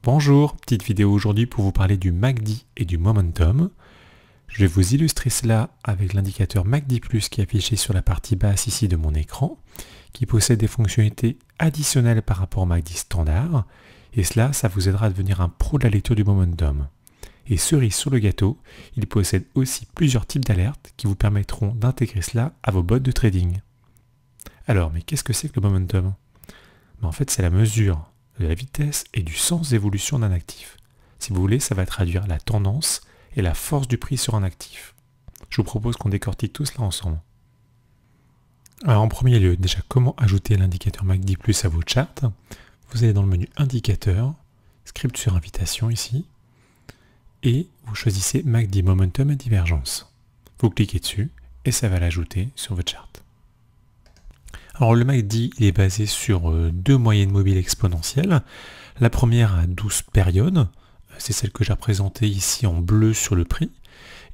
Bonjour, petite vidéo aujourd'hui pour vous parler du MACD et du Momentum. Je vais vous illustrer cela avec l'indicateur MACD+, qui est affiché sur la partie basse ici de mon écran, qui possède des fonctionnalités additionnelles par rapport au MACD standard, et cela, ça vous aidera à devenir un pro de la lecture du Momentum. Et cerise sur le gâteau, il possède aussi plusieurs types d'alertes qui vous permettront d'intégrer cela à vos bots de trading. Alors, mais qu'est-ce que c'est que le Momentum? En fait, c'est la mesure de la vitesse et du sens d'évolution d'un actif. Si vous voulez, ça va traduire la tendance et la force du prix sur un actif. Je vous propose qu'on décortique tout cela ensemble. Alors en premier lieu, déjà comment ajouter l'indicateur MACD+ à vos charts? Vous allez dans le menu indicateur, script sur invitation ici, et vous choisissez MACD Momentum et Divergence. Vous cliquez dessus et ça va l'ajouter sur votre chart. Alors le MACD il est basé sur deux moyennes mobiles exponentielles. La première à 12 périodes, c'est celle que j'ai représentée ici en bleu sur le prix,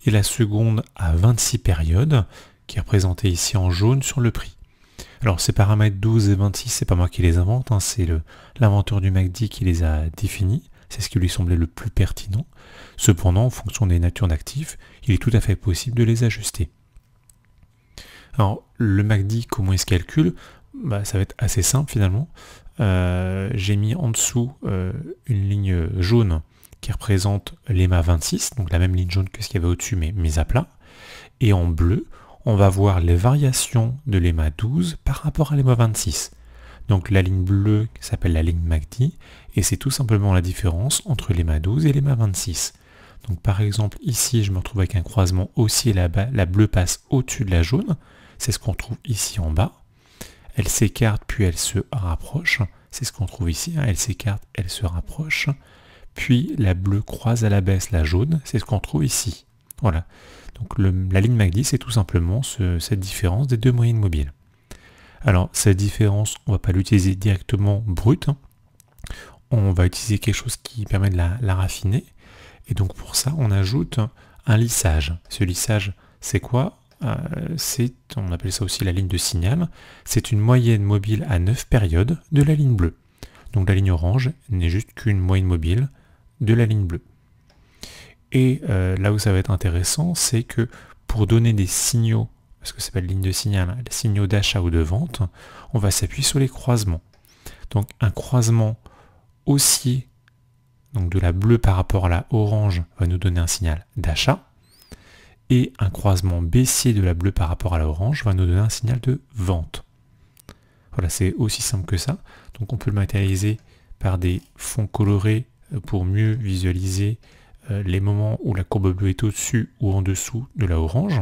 et la seconde à 26 périodes, qui est représentée ici en jaune sur le prix. Alors ces paramètres 12 et 26, c'est pas moi qui les invente, hein, c'est l'inventeur du MACD qui les a définis, c'est ce qui lui semblait le plus pertinent. Cependant, en fonction des natures d'actifs, il est tout à fait possible de les ajuster. Alors, le MACD, comment il se calcule? Ça va être assez simple finalement. J'ai mis en dessous une ligne jaune qui représente l'EMA 26, donc la même ligne jaune que ce qu'il y avait au-dessus, mais mise à plat. Et en bleu, on va voir les variations de l'EMA 12 par rapport à l'EMA 26. Donc la ligne bleue s'appelle la ligne MACD, et c'est tout simplement la différence entre l'EMA 12 et l'EMA 26. Donc par exemple, ici, je me retrouve avec un croisement haussier là-bas, la bleue passe au-dessus de la jaune. C'est ce qu'on trouve ici en bas. Elle s'écarte, puis elle se rapproche. C'est ce qu'on trouve ici. Elle s'écarte, elle se rapproche. Puis la bleue croise à la baisse la jaune. C'est ce qu'on trouve ici. Voilà. Donc la ligne MACD, c'est tout simplement cette différence des deux moyennes mobiles. Alors, cette différence, on ne va pas l'utiliser directement brute. On va utiliser quelque chose qui permet de la raffiner. Et donc pour ça, on ajoute un lissage. Ce lissage, c'est quoi? On appelle ça aussi la ligne de signal, c'est une moyenne mobile à 9 périodes de la ligne bleue. Donc la ligne orange n'est juste qu'une moyenne mobile de la ligne bleue. Et là où ça va être intéressant, c'est que pour donner des signaux, parce que c'est pas de ligne de signal, des signaux d'achat ou de vente, on va s'appuyer sur les croisements. Donc un croisement haussier, donc de la bleue par rapport à la orange, va nous donner un signal d'achat. Et un croisement baissier de la bleue par rapport à la orange va nous donner un signal de vente. Voilà, c'est aussi simple que ça. Donc on peut le matérialiser par des fonds colorés pour mieux visualiser les moments où la courbe bleue est au-dessus ou en dessous de la orange.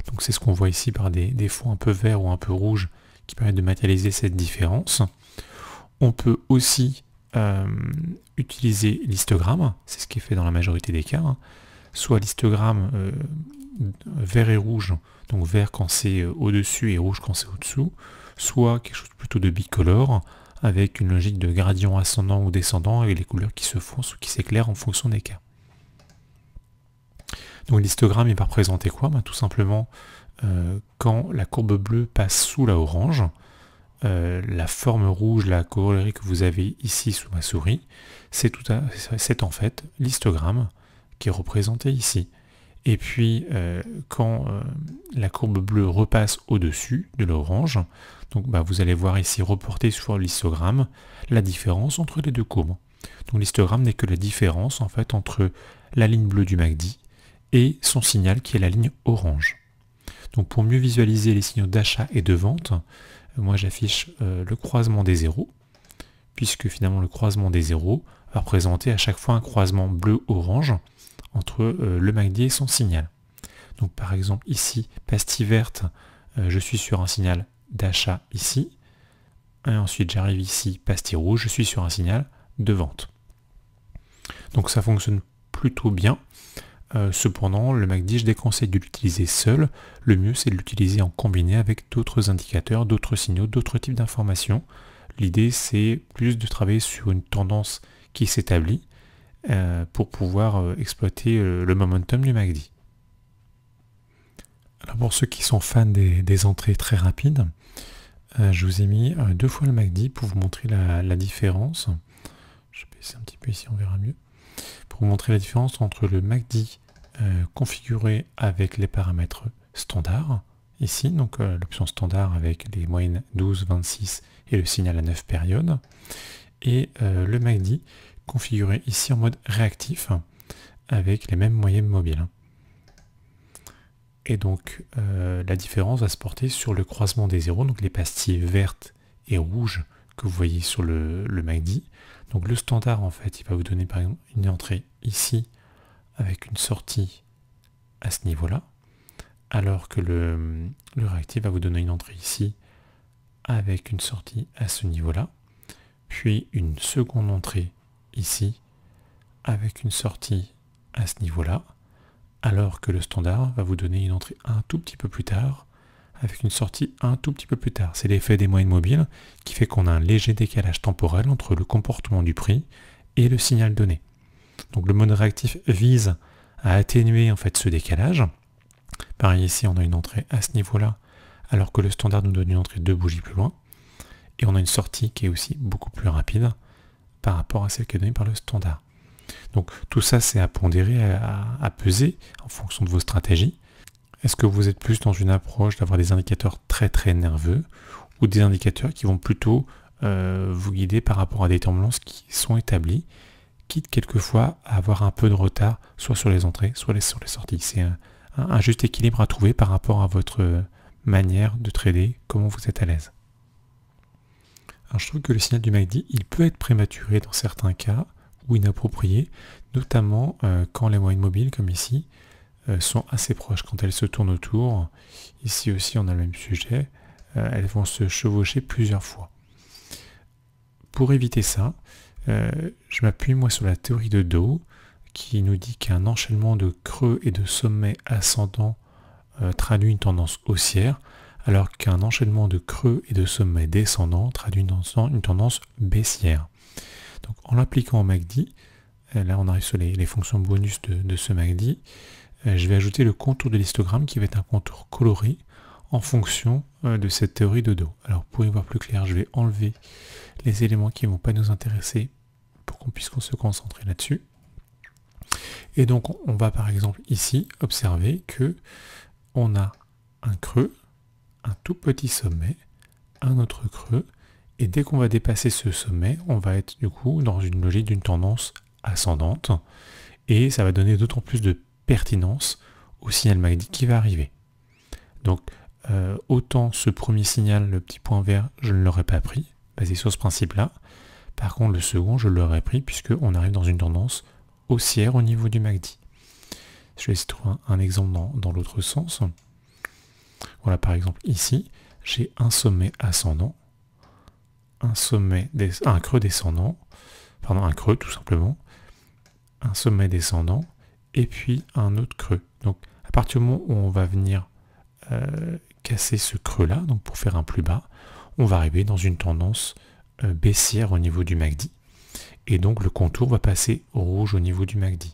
Donc c'est ce qu'on voit ici par des fonds un peu verts ou un peu rouges qui permettent de matérialiser cette différence. On peut aussi utiliser l'histogramme, c'est ce qui est fait dans la majorité des cas, soit l'histogramme vert et rouge, donc vert quand c'est au-dessus et rouge quand c'est au-dessous, soit quelque chose plutôt de bicolore, avec une logique de gradient ascendant ou descendant, avec les couleurs qui se foncent ou qui s'éclairent en fonction des cas. Donc l'histogramme, il va représenter quoi? Tout simplement, quand la courbe bleue passe sous la orange, la forme rouge, la corollaire que vous avez ici sous ma souris, c'est en fait l'histogramme qui est représenté ici. Et puis quand la courbe bleue repasse au-dessus de l'orange, donc vous allez voir ici reporter sur l'histogramme la différence entre les deux courbes. Donc l'histogramme n'est que la différence en fait entre la ligne bleue du MACD et son signal qui est la ligne orange. Donc pour mieux visualiser les signaux d'achat et de vente, moi j'affiche le croisement des zéros, puisque finalement le croisement des zéros va représenter à chaque fois un croisement bleu-orange entre le MACD et son signal. Donc par exemple ici, pastille verte, je suis sur un signal d'achat ici, et ensuite j'arrive ici, pastille rouge, je suis sur un signal de vente. Donc ça fonctionne plutôt bien. Cependant, le MACD, je déconseille de l'utiliser seul. Le mieux, c'est de l'utiliser en combiné avec d'autres indicateurs, d'autres signaux, d'autres types d'informations. L'idée, c'est plus de travailler sur une tendance qui s'établit pour pouvoir exploiter le momentum du MACD. Alors pour ceux qui sont fans des entrées très rapides, je vous ai mis deux fois le MACD pour vous montrer la différence. Je vais baisser un petit peu ici, on verra mieux. Pour vous montrer la différence entre le MACD configuré avec les paramètres standards, ici, donc l'option standard avec les moyennes 12, 26 et le signal à 9 périodes, et le MACD configuré ici en mode réactif avec les mêmes moyennes mobiles. Et donc la différence va se porter sur le croisement des zéros, donc les pastilles vertes et rouges que vous voyez sur le MACD. Donc le standard, en fait, il va vous donner par exemple une entrée ici avec une sortie à ce niveau-là, alors que le réactif va vous donner une entrée ici avec une sortie à ce niveau-là, puis une seconde entrée ici avec une sortie à ce niveau-là, alors que le standard va vous donner une entrée un tout petit peu plus tard avec une sortie un tout petit peu plus tard. C'est l'effet des moyennes mobiles qui fait qu'on a un léger décalage temporel entre le comportement du prix et le signal donné. Donc le mode réactif vise à atténuer en fait ce décalage. Pareil ici, on a une entrée à ce niveau-là, alors que le standard nous donne une entrée 2 bougies plus loin. Et on a une sortie qui est aussi beaucoup plus rapide par rapport à celle qui est donnée par le standard. Donc tout ça, c'est à pondérer, à peser en fonction de vos stratégies. Est-ce que vous êtes plus dans une approche d'avoir des indicateurs très très nerveux ou des indicateurs qui vont plutôt vous guider par rapport à des tendances qui sont établies, quitte quelquefois à avoir un peu de retard, soit sur les entrées, soit sur les sorties. C'est un juste équilibre à trouver par rapport à votre manière de trader, comment vous êtes à l'aise. Alors je trouve que le signal du MACD, il peut être prématuré dans certains cas, ou inapproprié, notamment quand les moyennes mobiles, comme ici, sont assez proches. Quand elles se tournent autour, ici aussi on a le même sujet, elles vont se chevaucher plusieurs fois. Pour éviter ça, je m'appuie moi sur la théorie de Dow, qui nous dit qu'un enchaînement de creux et de sommets ascendants traduit une tendance haussière, alors qu'un enchaînement de creux et de sommets descendants traduit une tendance baissière. Donc en l'appliquant au MACD, là on arrive sur les fonctions bonus de ce MACD, je vais ajouter le contour de l'histogramme qui va être un contour coloré en fonction de cette théorie de Dow. Alors pour y voir plus clair, je vais enlever les éléments qui ne vont pas nous intéresser pour qu'on puisse se concentrer là-dessus. Et donc on va par exemple ici observer que on a un creux, un tout petit sommet, un autre creux, et dès qu'on va dépasser ce sommet, on va être du coup dans une logique d'une tendance ascendante, et ça va donner d'autant plus de pertinence au signal MACD qui va arriver. Donc autant ce premier signal, le petit point vert, je ne l'aurais pas pris, basé sur ce principe-là. Par contre le second, je l'aurais pris puisqu'on arrive dans une tendance haussière au niveau du MACD. Je vais essayer de trouver un exemple dans l'autre sens. Voilà, par exemple ici, j'ai un sommet ascendant, un creux descendant, pardon, un creux tout simplement, un sommet descendant, et puis un autre creux. Donc à partir du moment où on va venir casser ce creux-là, donc pour faire un plus bas, on va arriver dans une tendance baissière au niveau du MACD. Et donc le contour va passer au rouge au niveau du MACD.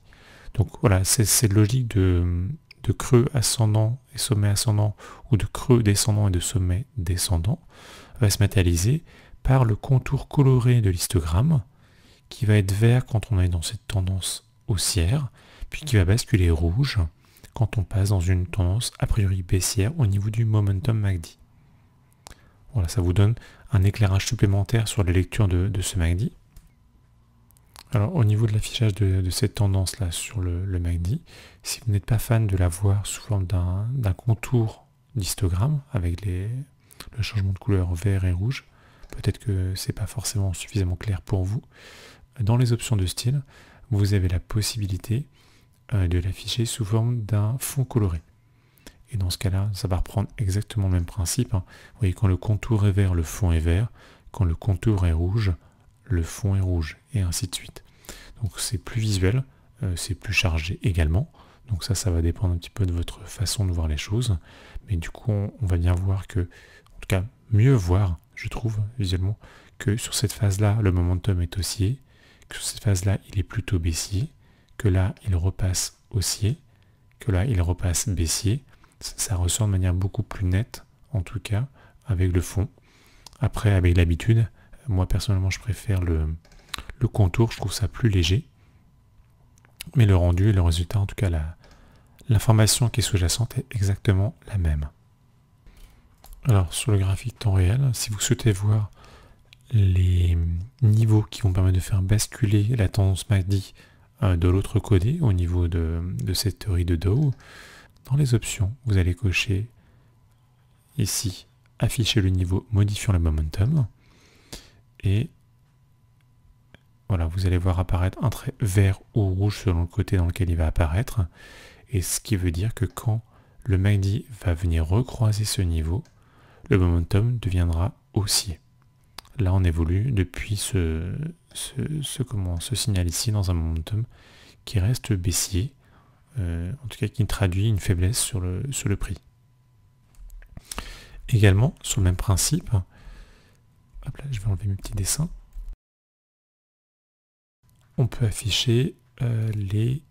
Donc voilà, cette logique de creux ascendant et sommet ascendant, ou de creux descendant et de sommet descendant, va se matérialiser par le contour coloré de l'histogramme, qui va être vert quand on est dans cette tendance haussière, puis qui va basculer rouge quand on passe dans une tendance a priori baissière au niveau du momentum MACD. Voilà, ça vous donne un éclairage supplémentaire sur la lecture de ce MACD. Alors au niveau de l'affichage de cette tendance-là sur le MACD, si vous n'êtes pas fan de la voir sous forme d'un contour d'histogramme avec le changement de couleur vert et rouge, peut-être que c'est pas forcément suffisamment clair pour vous. Dans les options de style, vous avez la possibilité de l'afficher sous forme d'un fond coloré. Et dans ce cas-là, ça va reprendre exactement le même principe. Vous voyez, quand le contour est vert, le fond est vert. Quand le contour est rouge, le fond est rouge, et ainsi de suite. Donc c'est plus visuel, c'est plus chargé également. Donc ça va dépendre un petit peu de votre façon de voir les choses. Mais du coup, on va bien voir que, en tout cas, mieux voir, je trouve, visuellement, que sur cette phase-là, le momentum est haussier, que sur cette phase-là, il est plutôt baissier, que là, il repasse haussier, que là, il repasse baissier. Ça ressort de manière beaucoup plus nette, en tout cas, avec le fond. Après, avec l'habitude, moi personnellement, je préfère le Le contour, je trouve ça plus léger. Mais le rendu et le résultat, en tout cas l'information qui est sous-jacente est exactement la même. Alors sur le graphique temps réel, si vous souhaitez voir les niveaux qui vont permettre de faire basculer la tendance MACD de l'autre côté au niveau de cette théorie de Dow, dans les options, vous allez cocher ici afficher le niveau modifiant le momentum et voilà, vous allez voir apparaître un trait vert ou rouge selon le côté dans lequel il va apparaître, et ce qui veut dire que quand le MACD va venir recroiser ce niveau, le momentum deviendra haussier. Là on évolue depuis ce signal ici dans un momentum qui reste baissier, en tout cas qui traduit une faiblesse sur le prix. Également, sur le même principe, hop là, je vais enlever mes petits dessins, on peut afficher les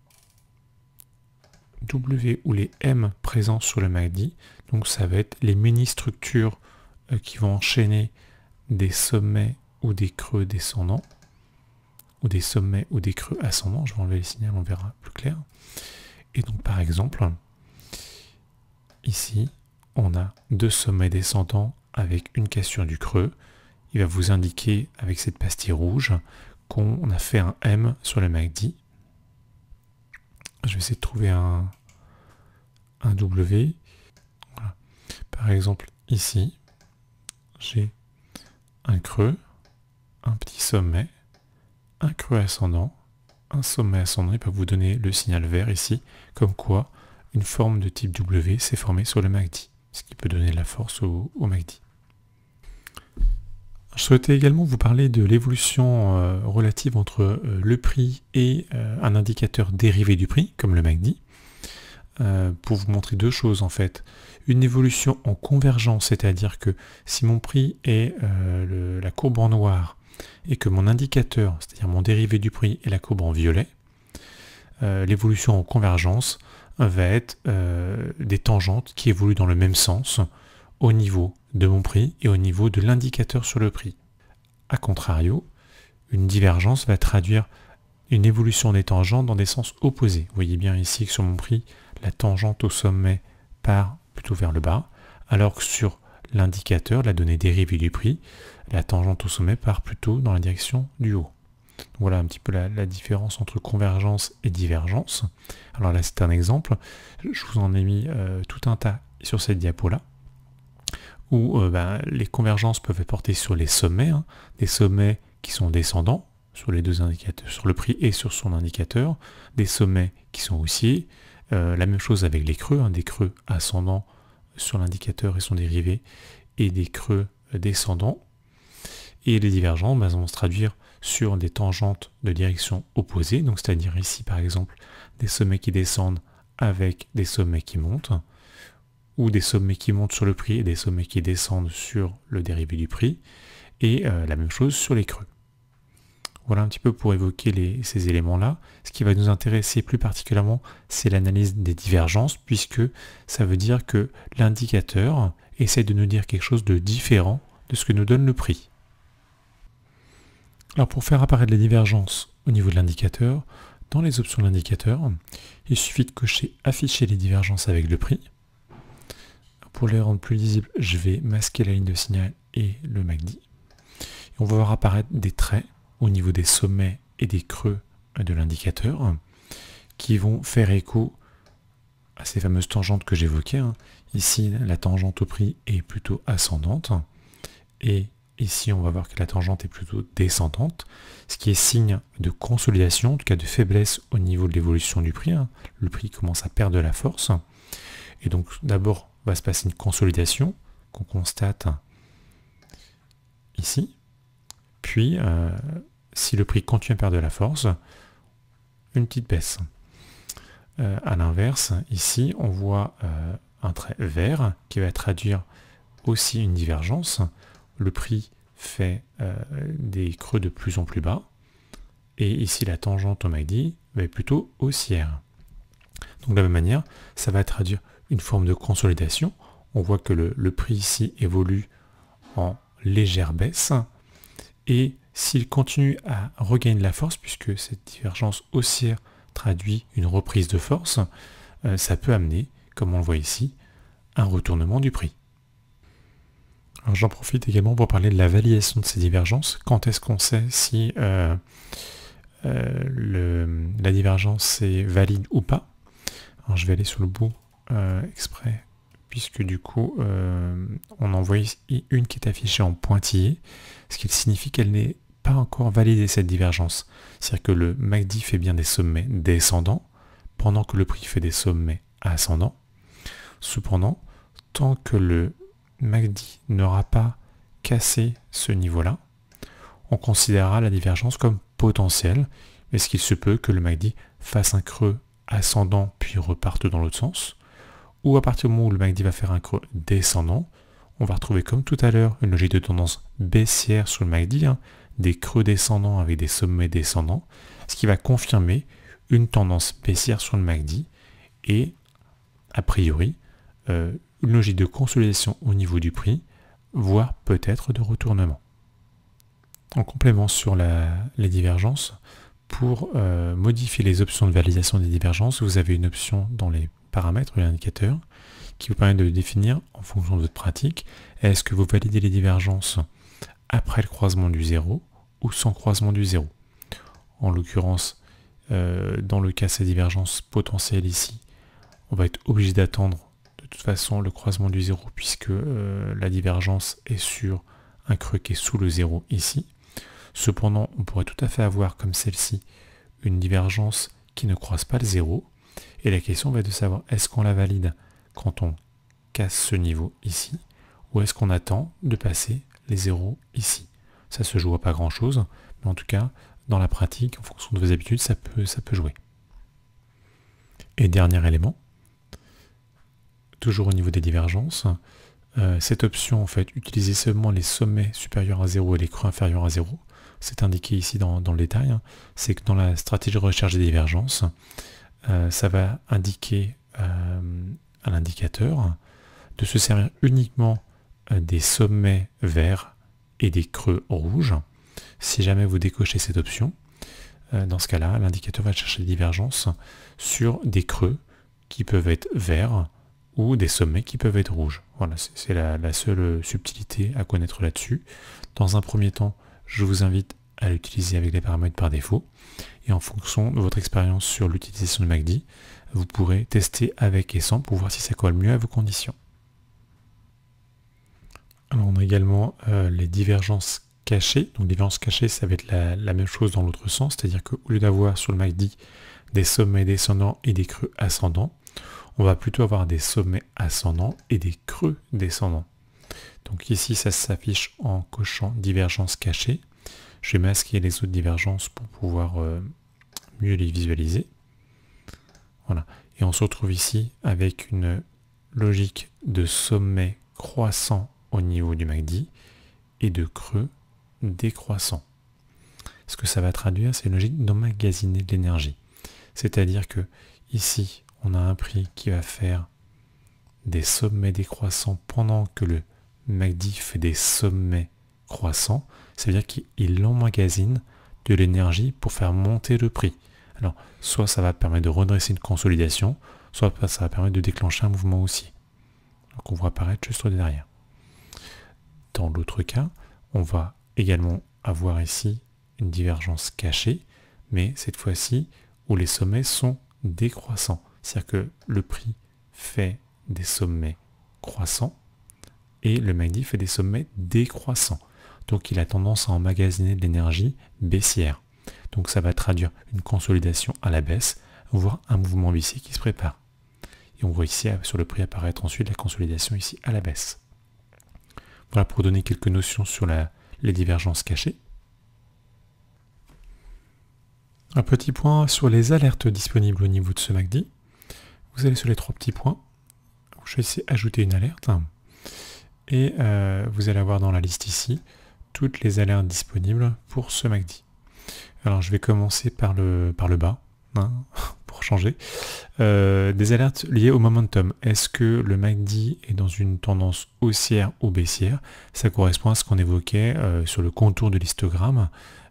W ou les M présents sur le MACD. Donc ça va être les mini-structures qui vont enchaîner des sommets ou des creux descendants, ou des sommets ou des creux ascendants. Je vais enlever les signaux, on verra plus clair. Et donc par exemple, ici, on a deux sommets descendants avec une cassure du creux. Il va vous indiquer avec cette pastille rouge qu'on a fait un M sur le MACD. Je vais essayer de trouver un W. Voilà. Par exemple, ici, j'ai un creux, un petit sommet, un creux ascendant, un sommet ascendant. Il peut vous donner le signal vert ici, comme quoi une forme de type W s'est formée sur le MACD, ce qui peut donner de la force au MACD. Je souhaitais également vous parler de l'évolution relative entre le prix et un indicateur dérivé du prix, comme le MACD, pour vous montrer deux choses en fait. Une évolution en convergence, c'est-à-dire que si mon prix est la courbe en noir et que mon indicateur, c'est-à-dire mon dérivé du prix, est la courbe en violet, l'évolution en convergence va être des tangentes qui évoluent dans le même sens au niveau de mon prix et au niveau de l'indicateur sur le prix. A contrario, une divergence va traduire une évolution des tangentes dans des sens opposés. Vous voyez bien ici que sur mon prix, la tangente au sommet part plutôt vers le bas, alors que sur l'indicateur, la donnée dérivée du prix, la tangente au sommet part plutôt dans la direction du haut. Donc voilà un petit peu la différence entre convergence et divergence. Alors là, c'est un exemple. Je vous en ai mis tout un tas sur cette diapo-là, où les convergences peuvent être portées sur les sommets, des sommets qui sont descendants sur les deux indicateurs, sur le prix et sur son indicateur, des sommets qui sont haussiers, la même chose avec les creux, des creux ascendants sur l'indicateur et son dérivé, et des creux descendants, et les divergences vont se traduire sur des tangentes de direction opposée, donc c'est-à-dire ici par exemple des sommets qui descendent avec des sommets qui montent, ou des sommets qui montent sur le prix et des sommets qui descendent sur le dérivé du prix, et la même chose sur les creux. Voilà un petit peu pour évoquer ces éléments-là. Ce qui va nous intéresser plus particulièrement, c'est l'analyse des divergences, puisque ça veut dire que l'indicateur essaie de nous dire quelque chose de différent de ce que nous donne le prix. Alors pour faire apparaître les divergences au niveau de l'indicateur, dans les options de l'indicateur, il suffit de cocher « Afficher les divergences avec le prix ». Pour les rendre plus lisibles, je vais masquer la ligne de signal et le MACD. Et on va voir apparaître des traits au niveau des sommets et des creux de l'indicateur qui vont faire écho à ces fameuses tangentes que j'évoquais. Ici, la tangente au prix est plutôt ascendante et ici, on va voir que la tangente est plutôt descendante, ce qui est signe de consolidation, en tout cas de faiblesse au niveau de l'évolution du prix. Le prix commence à perdre de la force. Et donc, d'abord, va se passer une consolidation qu'on constate ici. Puis, si le prix continue à perdre de la force, une petite baisse. À l'inverse, ici, on voit un trait vert qui va traduire aussi une divergence. Le prix fait des creux de plus en plus bas. Et ici, la tangente au MACD va être plutôt haussière. Donc de la même manière, ça va traduire une forme de consolidation. On voit que le prix ici évolue en légère baisse. Et S'il continue à regagner de la force, puisque cette divergence haussière traduit une reprise de force, ça peut amener, comme on le voit ici, un retournement du prix. J'en profite également pour parler de la validation de ces divergences. Quand est-ce qu'on sait si la divergence est valide ou pas? Alors je vais aller sur le bout exprès, puisque du coup on en voit ici une qui est affichée en pointillé, ce qui signifie qu'elle n'est pas encore validée, cette divergence. C'est-à-dire que le MACD fait bien des sommets descendants, pendant que le prix fait des sommets ascendants. Cependant, tant que le MACD n'aura pas cassé ce niveau-là, on considérera la divergence comme potentielle, mais ce qu'il se peut que le MACD fasse un creux ascendant puis reparte dans l'autre sens, ou à partir du moment où le MACD va faire un creux descendant, on va retrouver comme tout à l'heure une logique de tendance baissière sur le MACD, des creux descendants avec des sommets descendants, ce qui va confirmer une tendance baissière sur le MACD et a priori une logique de consolidation au niveau du prix, voire peut-être de retournement. En complément sur les divergences, pour modifier les options de validation des divergences, vous avez une option dans les paramètres de l'indicateur qui vous permet de définir en fonction de votre pratique, est-ce que vous validez les divergences après le croisement du 0 ou sans croisement du 0. En l'occurrence, dans le cas de ces divergences potentielles ici, on va être obligé d'attendre de toute façon le croisement du 0 puisque la divergence est sur un creux qui est sous le 0 ici. Cependant, on pourrait tout à fait avoir comme celle-ci une divergence qui ne croise pas le 0. Et la question va être de savoir est-ce qu'on la valide quand on casse ce niveau ici ou est-ce qu'on attend de passer les 0 ici. Ça se joue à pas grand-chose, mais en tout cas, dans la pratique, en fonction de vos habitudes, ça peut jouer. Et dernier élément, toujours au niveau des divergences, cette option, en fait, utiliser seulement les sommets supérieurs à 0 et les creux inférieurs à 0. C'est indiqué ici dans le détail. C'est que dans la stratégie de recherche des divergences, ça va indiquer à l'indicateur de se servir uniquement des sommets verts et des creux rouges. Si jamais vous décochez cette option, dans ce cas-là, l'indicateur va chercher des divergences sur des creux qui peuvent être verts ou des sommets qui peuvent être rouges. Voilà, c'est la seule subtilité à connaître là-dessus. Dans un premier temps, je vous invite à l'utiliser avec les paramètres par défaut. Et en fonction de votre expérience sur l'utilisation de MACD, vous pourrez tester avec et sans pour voir si ça colle mieux à vos conditions. Alors on a également les divergences cachées. Donc divergences cachées, ça va être la même chose dans l'autre sens, c'est-à-dire qu'au lieu d'avoir sur le MACD des sommets descendants et des creux ascendants, on va plutôt avoir des sommets ascendants et des creux descendants. Donc ici, ça s'affiche en cochant divergence cachée. Je vais masquer les autres divergences pour pouvoir mieux les visualiser. Voilà. Et on se retrouve ici avec une logique de sommet croissant au niveau du MACD et de creux décroissant. Ce que ça va traduire, c'est une logique d'emmagasiner de l'énergie. C'est-à-dire que ici, on a un prix qui va faire des sommets décroissants pendant que le MACD fait des sommets croissants. Ça veut dire qu'il emmagasine de l'énergie pour faire monter le prix. Alors, soit ça va permettre de redresser une consolidation, soit ça va permettre de déclencher un mouvement haussier. Donc on voit apparaître juste derrière. Dans l'autre cas, on va également avoir ici une divergence cachée, mais cette fois-ci où les sommets sont décroissants. C'est-à-dire que le prix fait des sommets croissants et le MACD fait des sommets décroissants. Donc il a tendance à emmagasiner de l'énergie baissière. Donc ça va traduire une consolidation à la baisse, voire un mouvement baissier qui se prépare. Et on voit ici sur le prix apparaître ensuite la consolidation ici à la baisse. Voilà pour donner quelques notions sur les divergences cachées. Un petit point sur les alertes disponibles au niveau de ce MACD. Vous allez sur les trois petits points. Je vais essayer d'ajouter une alerte. Et vous allez avoir dans la liste ici toutes les alertes disponibles pour ce MACD. Alors je vais commencer par le bas, pour changer. Des alertes liées au momentum. Est-ce que le MACD est dans une tendance haussière ou baissière? Ça correspond à ce qu'on évoquait sur le contour de l'histogramme.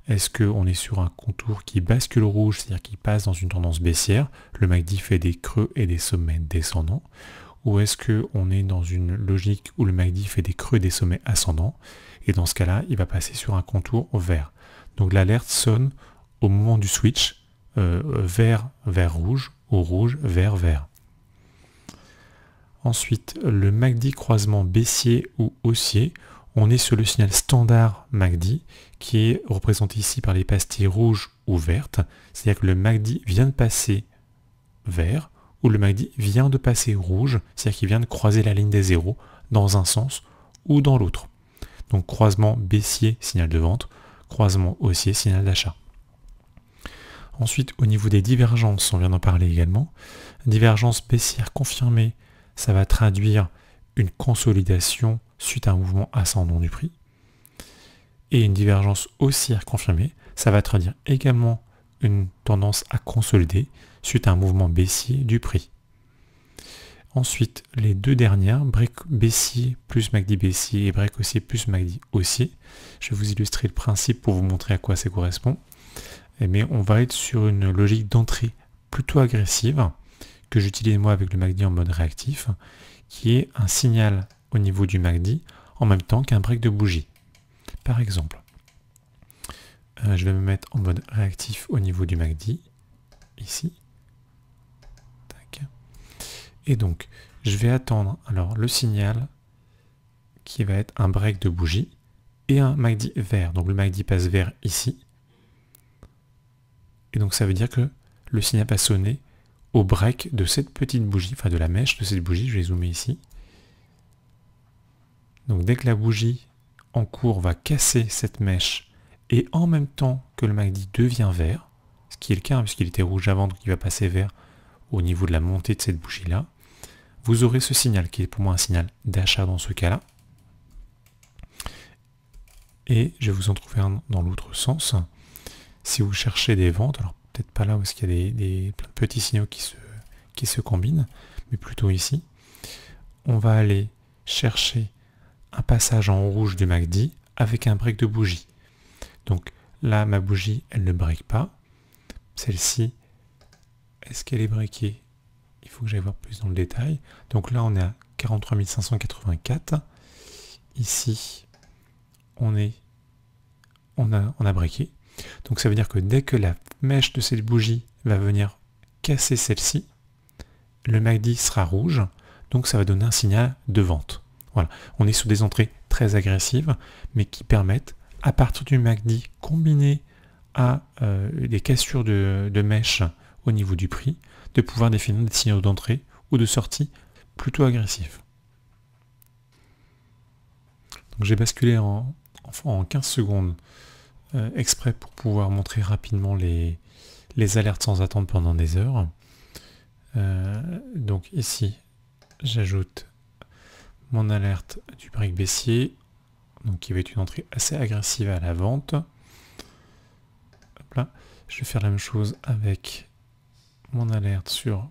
Est-ce qu'on est sur un contour qui bascule rouge, c'est-à-dire qui passe dans une tendance baissière? Le MACD fait des creux et des sommets descendants. Ou est-ce qu'on est dans une logique où le MACD fait des creux et des sommets ascendants? Et dans ce cas-là, il va passer sur un contour vert. Donc l'alerte sonne au moment du switch, vert vers rouge, ou rouge vers vert. Ensuite, le MACD croisement baissier ou haussier, on est sur le signal standard MACD, qui est représenté ici par les pastilles rouges ou vertes. C'est-à-dire que le MACD vient de passer vert, ou le MACD vient de passer rouge, c'est-à-dire qu'il vient de croiser la ligne des zéros dans un sens ou dans l'autre. Donc croisement baissier, signal de vente, croisement haussier, signal d'achat. Ensuite, au niveau des divergences, on vient d'en parler également. Divergence baissière confirmée, ça va traduire une consolidation suite à un mouvement ascendant du prix. Et une divergence haussière confirmée, ça va traduire également une tendance à consolider suite à un mouvement baissier du prix. Ensuite, les deux dernières, break baissier plus MACD baissier et break haussier plus MACD haussier. Je vais vous illustrer le principe pour vous montrer à quoi ça correspond. Mais on va être sur une logique d'entrée plutôt agressive que j'utilise moi avec le MACD en mode réactif, qui est un signal au niveau du MACD en même temps qu'un break de bougie. Par exemple, je vais me mettre en mode réactif au niveau du MACD, ici. Tac. Et donc, je vais attendre alors le signal qui va être un break de bougie et un MACD vert. Donc le MACD passe vert ici. Et donc ça veut dire que le signal va sonner au break de cette petite bougie, enfin de la mèche de cette bougie, je vais zoomer ici. Donc dès que la bougie en cours va casser cette mèche, et en même temps que le MACD devient vert, ce qui est le cas, puisqu'il était rouge avant, donc il va passer vert au niveau de la montée de cette bougie-là, vous aurez ce signal, qui est pour moi un signal d'achat dans ce cas-là. Et je vais vous en trouver un dans l'autre sens. Si vous cherchez des ventes, alors peut-être pas là où il y a des petits signaux qui se combinent, mais plutôt ici, on va aller chercher un passage en rouge du MACD avec un break de bougie. Donc là, ma bougie, elle ne break pas. Celle-ci, est-ce qu'elle est breakée? Il faut que j'aille voir plus dans le détail. Donc là, on est à 43 584. Ici, on a breaké. Donc ça veut dire que dès que la mèche de cette bougie va venir casser celle-ci, le MACD sera rouge, donc ça va donner un signal de vente. Voilà, on est sur des entrées très agressives, mais qui permettent, à partir du MACD combiné à des cassures de mèche au niveau du prix, de pouvoir définir des signaux d'entrée ou de sortie plutôt agressifs. Donc j'ai basculé en 15 secondes exprès pour pouvoir montrer rapidement les alertes sans attendre pendant des heures. Donc ici, j'ajoute mon alerte du break baissier, donc qui va être une entrée assez agressive à la vente. Hop là. Je vais faire la même chose avec mon alerte sur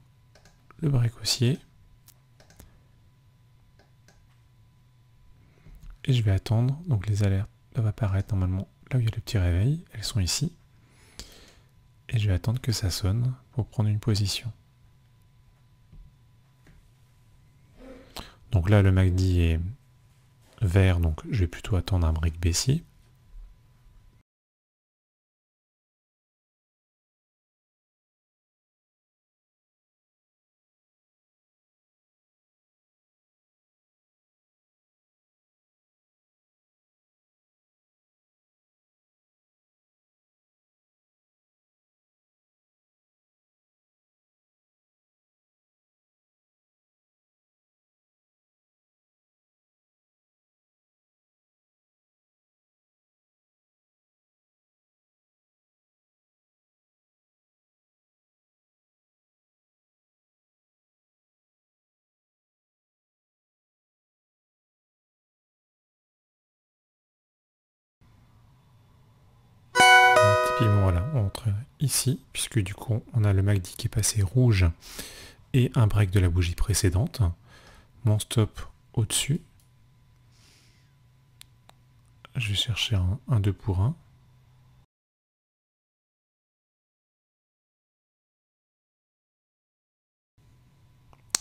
le break haussier. Et je vais attendre, donc les alertes doivent apparaître normalement là où il y a le petit réveil, elles sont ici. Et je vais attendre que ça sonne pour prendre une position. Donc là, le MACD est vert, donc je vais plutôt attendre un break baissier. typiquement voilà, on entre ici, puisque du coup on a le MACD qui est passé rouge et un break de la bougie précédente. Mon stop au-dessus. Je vais chercher un 2 pour 1.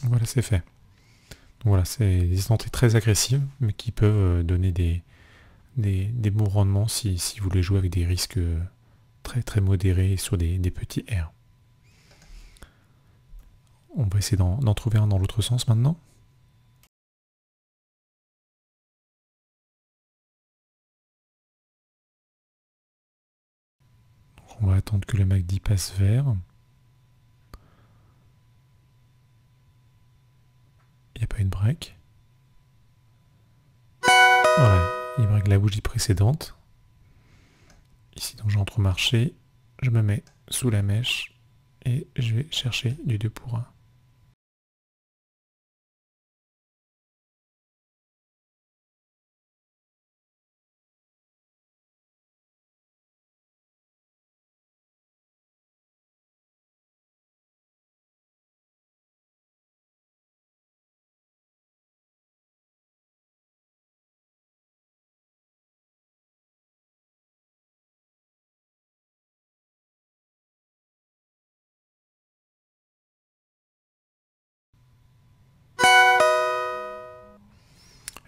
Voilà, c'est fait. Donc voilà, c'est des entrées très agressives, mais qui peuvent donner des bons rendements si vous voulez jouer avec des risques très très modérés sur des petits R. On va essayer d'en trouver un dans l'autre sens maintenant. Donc on va attendre que le MACD passe vert. Il n'y a pas une break. Ouais, il break la bougie précédente. Ici, donc j'entre au marché, je me mets sous la mèche et je vais chercher du 2 pour 1.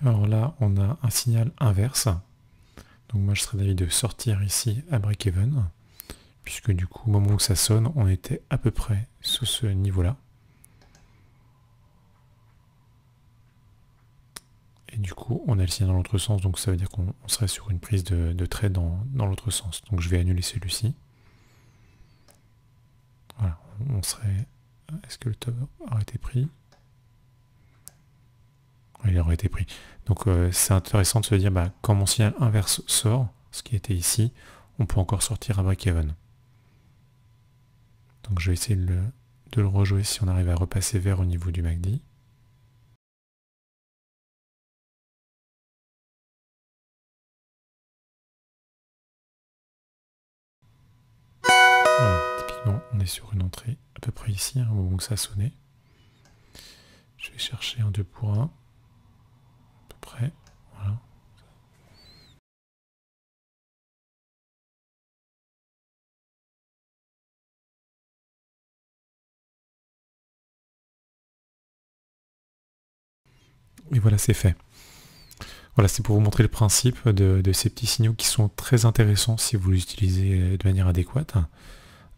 Alors là, on a un signal inverse. Donc moi, je serais d'avis de sortir ici à break-even, puisque du coup, au moment où ça sonne, on était à peu près sous ce niveau-là. Et du coup, on a le signal dans l'autre sens, donc ça veut dire qu'on serait sur une prise de trade dans l'autre sens. Donc je vais annuler celui-ci. Voilà, on serait... Est-ce que le top aurait été pris? Il aurait été pris. Donc c'est intéressant de se dire, quand mon signal inverse sort, ce qui était ici, on peut encore sortir à break-even. Donc je vais essayer de le rejouer si on arrive à repasser vert au niveau du MACD. Voilà, typiquement, on est sur une entrée à peu près ici, au moment où ça a sonné. Je vais chercher un 2 pour 1. À peu près, voilà. Et voilà, c'est fait. Voilà, c'est pour vous montrer le principe de ces petits signaux qui sont très intéressants si vous les utilisez de manière adéquate.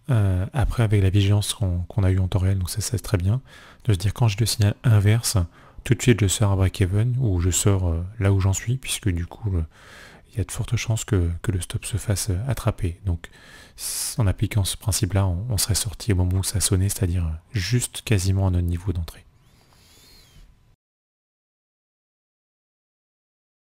Après, avec la vigilance qu'on a eue en temps réel, donc ça c'est très bien, de se dire quand j'ai le signal inverse, tout de suite je sors à break-even, ou je sors là où j'en suis, puisque du coup, il y a de fortes chances que le stop se fasse attraper. Donc, en appliquant ce principe-là, on serait sorti au moment où ça sonnait, c'est-à-dire juste quasiment à notre niveau d'entrée.